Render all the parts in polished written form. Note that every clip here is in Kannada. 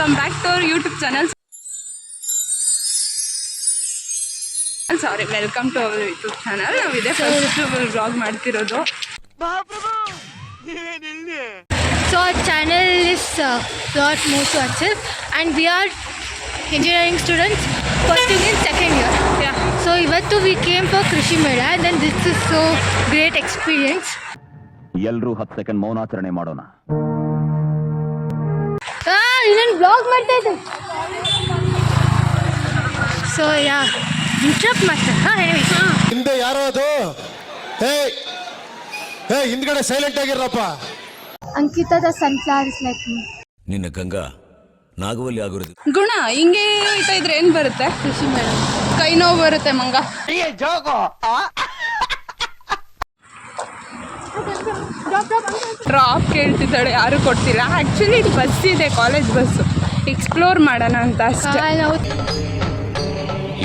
Welcome back to our YouTube channel. Welcome to our YouTube channel. ನಾವು ಇದೇ ಫಸ್ಟ್ ವ್ಲಾಗ್ ಮಾಡ್ತಿರೋದು. So our channel is lot more to achieve, and we are engineering students pursuing in second year. Yeah. So ivattu we came for Krishi Mela, and then this is so great experience. ಎಲ್ಲರೂ 10 ಸೆಕೆಂಡ್ ಮೌನಾಚರಣೆ ಮಾಡೋಣ. ಇನ್ನೊಂದು ಬ್ಲಾಗ್ ಮಾಡ್ತಾ ಇದ್ದೆ. ಸೊ ಇಂಟ್ರಪ್ಟ್ ಮಾಡ್ತಾರೆ. ಹಿಂದೆ ಯಾರೋ ಅದು ಹಿಂದ್ಗಡೆ ಸೈಲೆಂಟ್ ಆಗಿರಪ್ಪ. ಅಂಕಿತಾದ ಸನ್ಫ್ಲವರ್ ಇಸ್ ಲೈಕ್ ನಿನ್ನ ಗಂಗಾ ನಾಗವಲ್ಲಿ ಆಗಿರೋದು ಗುಣ ಹಿಂಗೆ ಹೋಯ್ತಾ ಇದ್ರೆ ಏನ್ ಬರುತ್ತೆ? ಕೃಷಿ ಮೇಳ ಕೈ ನೋವು ಬರುತ್ತೆ ಮಂಗ. ಡ್ರಾಪ್ ಕೇಳ್ತಿದ್ದಾಳೆ, ಯಾರು ಕೊಡ್ತಿಲ್ಲ. ಆಕ್ಚುಲಿ ಇದು ಬಸ್ ಇದೆ, ಕಾಲೇಜ್ ಬಸ್ಸು. ಎಕ್ಸ್ಪ್ಲೋರ್ ಮಾಡೋಣ ಅಂತ ಅಷ್ಟೇ.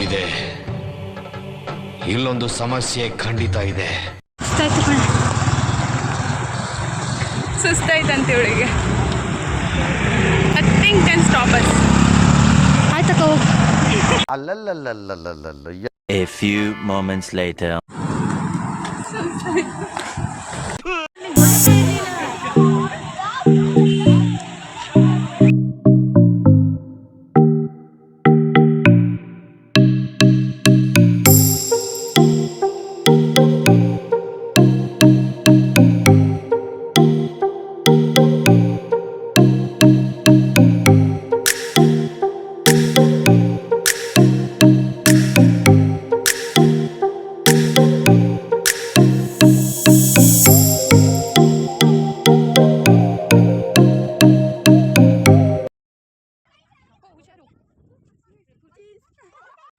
ಇದೆ. ಇಲ್ಲೊಂದು ಸಮಸ್ಯೆ ಖಂಡಿತ ಇದೆ. ಸುಸ್ತಾಯ್ತಂತೆ ಇವಳಿಗೆ. Nothing can stop us. ಆಯ್ತಕ್ಕ ಹೋಗು. A few moments later.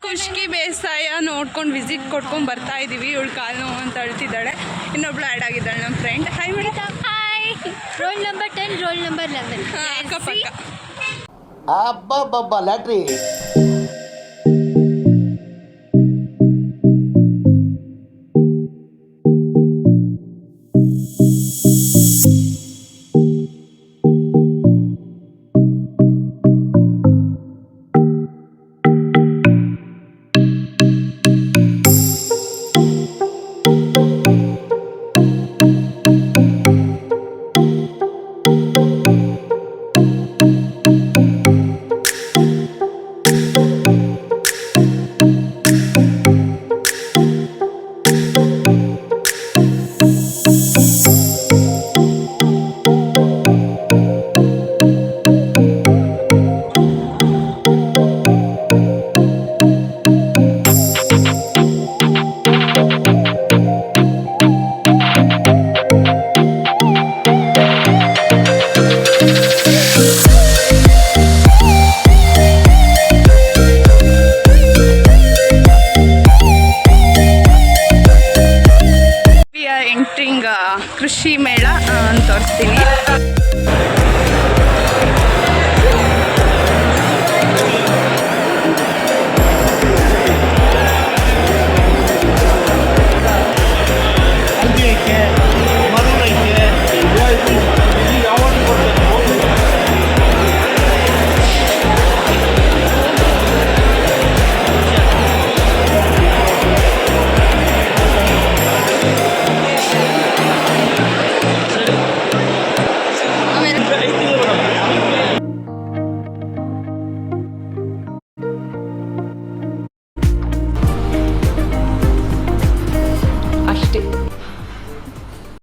ಖುಷ್ಕಿ ಬೇಸಾಯ ನೋಡ್ಕೊಂಡು ವಿಸಿಟ್ ಕೊಟ್ಕೊಂಡು ಬರ್ತಾ ಇದ್ದೀವಿ. ಇವಳು ಕಾಲು ನೋವು ಅಂತ ಅಳ್ತಿದ್ದಾಳೆ. ಇನ್ನೊಬ್ಳು ಆ್ಯಡ್ ಆಗಿದ್ದಾಳೆ ನಮ್ಮ friend. Hi madam. Hi. Roll number 10, roll number 11. ಅಕ್ಕಪಕ್ಕ. ಅಬ್ಬಬ್ಬಬ್ಬ ಲ್ಯಾಟ್ರಿ. ಕೃಷಿ ಮೇಳ ಅಂತ ತೋರಿಸ್ತೀನಿ. ಅಷ್ಟೇ.